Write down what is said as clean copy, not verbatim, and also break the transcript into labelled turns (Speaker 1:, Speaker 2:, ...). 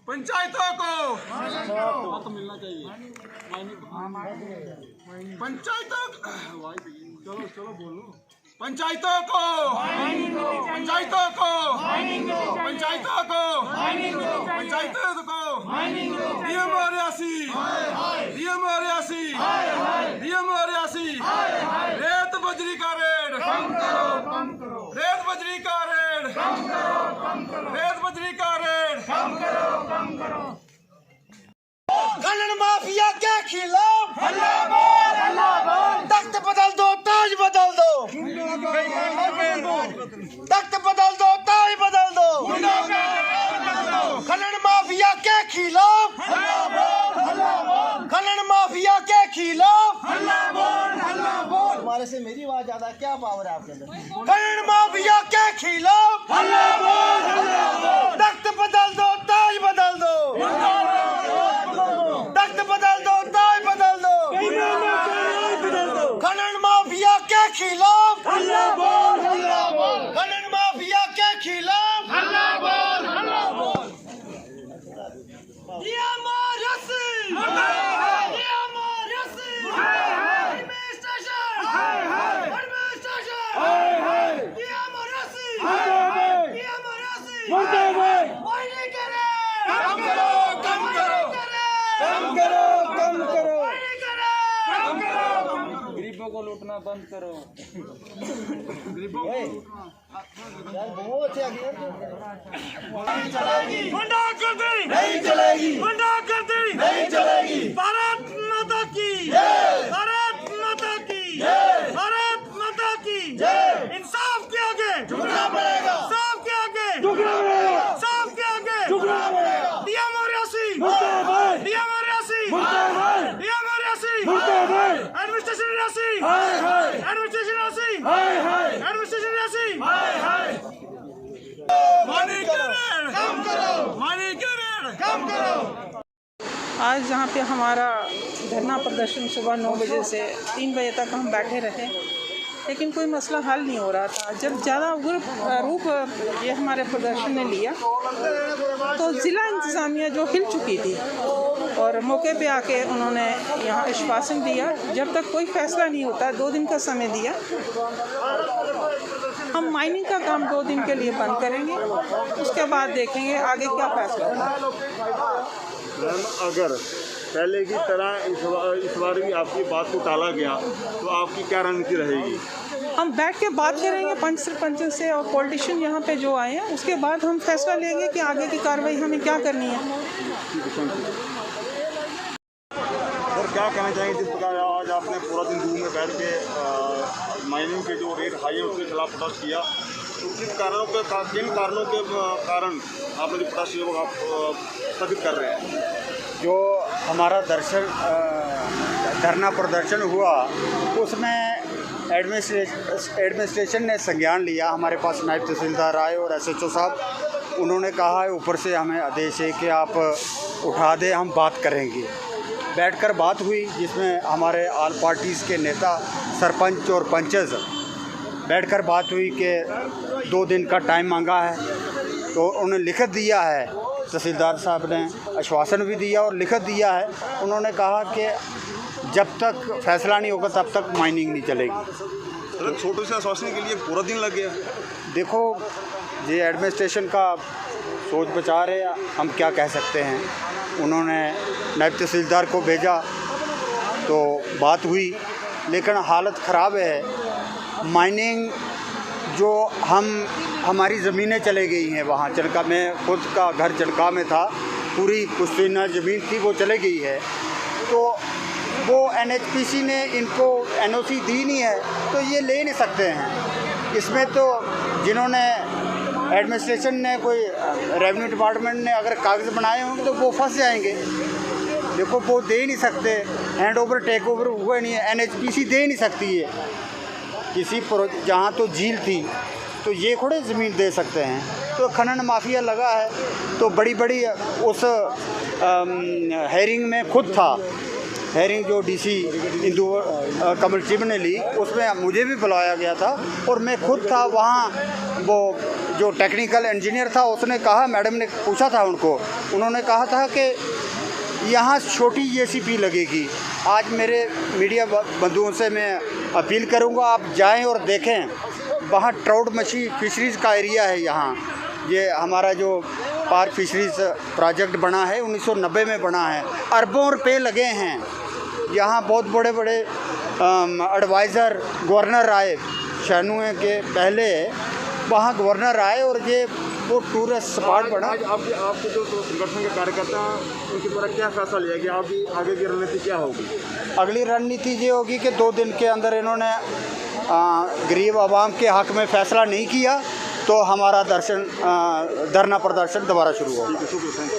Speaker 1: पंचायतों को
Speaker 2: तो मिलना चाहिए।
Speaker 1: पंचायतों
Speaker 2: चलो चलो बोलो।
Speaker 1: पंचायतों को पंचायतों को पंचायतों को पंचायतों को डीएम रियासी रेत बजरी का रेट रेत बजरी का रेट रेत बजरी का रेट
Speaker 3: खनन माफिया के खिलाफ तख्त बदल दो, ताज बदल दो, तख्त बदल दो, ताज बदल दो। खनन माफिया के खिलाफ खनन माफिया के खिलाफ तुम्हारे से मेरी आवाज ज्यादा क्या पावर है आपके अंदर? खनन माफिया के खिलाफ तख्त बदल दो, ताज बदल दो, तख्त बदल दो, ताज बदल दो। खनन माफिया के खिलाफ खनन माफिया के खिलाफ
Speaker 2: गरीबों को लूटना बंद करो।
Speaker 1: गरीबों को
Speaker 3: यार बहुत अच्छा
Speaker 1: गुंडागर्दी
Speaker 3: नहीं चलेगी,
Speaker 1: गुंडागर्दी
Speaker 3: नहीं चलेगी।
Speaker 1: भारत माता की भारत माता की भारत माता की इंसाफ के आगे
Speaker 3: झुकना पड़ेगा,
Speaker 1: इंसाफ के आगे
Speaker 3: झुकना पड़ेगा,
Speaker 1: इंसाफ के आगे
Speaker 3: झुकना पड़ेगा।
Speaker 1: DM Reasi DM Reasi DM Reasi administration Reasi administration Reasi administration Reasi मानी के रेट कम करो, मानी के रेट कम करो।
Speaker 4: आज यहाँ पे हमारा धरना प्रदर्शन सुबह 9 बजे से 3 बजे तक हम बैठे रहे, लेकिन कोई मसला हल नहीं हो रहा था। जब ज़्यादा उग्र रूप ये हमारे प्रदर्शन ने लिया तो ज़िला इंतज़ामिया जो हिल चुकी थी और मौके पे आके उन्होंने यहाँ आश्वासन दिया जब तक कोई फ़ैसला नहीं होता 2 दिन का समय दिया। हम माइनिंग का काम 2 दिन के लिए बंद करेंगे, उसके बाद देखेंगे आगे क्या फैसला होता है।
Speaker 5: मैम, अगर पहले की तरह इस बार भी आपकी बात को टाला गया तो आपकी क्या रणनीति रहेगी?
Speaker 4: हम बैठ के बात करेंगे पंच सरपंचों से और पॉलिटिशियन यहाँ पे जो आए हैं, उसके बाद हम फैसला लेंगे कि आगे की कार्रवाई हमें क्या करनी है।
Speaker 5: और क्या कहना चाहेंगे जिस प्रकार आज आपने पूरा दिन रूम में बैठ के माइनिंग के जो रेट हाई है उसके खिलाफ प्रोटेस्ट किया, तो किन कारणों के कारण आपने जो प्रोटेस्ट आप स्थगित कर रहे हैं?
Speaker 6: जो हमारा धरना प्रदर्शन हुआ उसमें एडमिनिस्ट्रेशन ने संज्ञान लिया। हमारे पास नायब तहसीलदार आए और SHO साहब, उन्होंने कहा है ऊपर से हमें आदेश है कि आप उठा दें, हम बात करेंगे। बैठकर बात हुई जिसमें हमारे ऑल पार्टीज़ के नेता, सरपंच और पंचज बैठकर बात हुई कि 2 दिन का टाइम मांगा है, तो उन्होंने लिखित दिया है। तहसीलदार साहब ने आश्वासन भी दिया और लिखित दिया है। उन्होंने कहा कि जब तक फैसला नहीं होगा तब तक माइनिंग नहीं चलेगी।
Speaker 5: सर, छोटे से आश्वासन के लिए पूरा दिन लग गया।
Speaker 6: देखो, ये एडमिनिस्ट्रेशन का सोच विचार है, हम क्या कह सकते हैं। उन्होंने नायब तहसीलदार को भेजा तो बात हुई, लेकिन हालत ख़राब है। माइनिंग जो हमारी ज़मीनें चले गई हैं वहाँ चनका में, खुद का घर चनका में था, पूरी पुश्तैना ज़मीन थी वो चले गई है। तो वो NHPC ने इनको NOC दी नहीं है तो ये ले नहीं सकते हैं। इसमें तो जिन्होंने एडमिनिस्ट्रेशन ने, कोई रेवेन्यू डिपार्टमेंट ने अगर कागज़ बनाए होंगे तो वो फंस जाएंगे। देखो, वो दे नहीं सकते, हैंड ओवर टेक ओवर हुआ नहीं है, NHPC दे नहीं सकती है किसी जहाँ तो झील थी तो ये थोड़े ज़मीन दे सकते हैं। तो खनन माफिया लगा है तो बड़ी बड़ी उस हेयरिंग में खुद था, हेयरिंग जो DC इंदु कमल चिब ने ली, उसमें मुझे भी बुलाया गया था और मैं खुद था वहाँ। वो जो टेक्निकल इंजीनियर था उसने कहा, मैडम ने पूछा था उनको, उन्होंने कहा था कि यहाँ छोटी जेसीबी लगेगी। आज मेरे मीडिया बंधुओं से मैं अपील करूँगा, आप जाएं और देखें, वहाँ ट्राउट मछली फिशरीज़ का एरिया है। यहाँ ये हमारा जो पार्क फिशरीज़ प्रोजेक्ट बना है 1990 में बना है, अरबों रुपए लगे हैं। यहाँ बहुत बड़े बड़े एडवाइज़र गवर्नर आए, शानू के पहले वहाँ गवर्नर आए और ये वो टूरिस्ट स्पॉट बना।
Speaker 5: आज आपके जो संगठन के कार्यकर्ता हैं उनके द्वारा क्या फैसला लिया कि आपकी आगे की रणनीति क्या होगी?
Speaker 6: अगली रणनीति ये होगी कि 2 दिन के अंदर इन्होंने गरीब आवाम के हक़ में फ़ैसला नहीं किया तो हमारा धरना प्रदर्शन दोबारा शुरू होगा।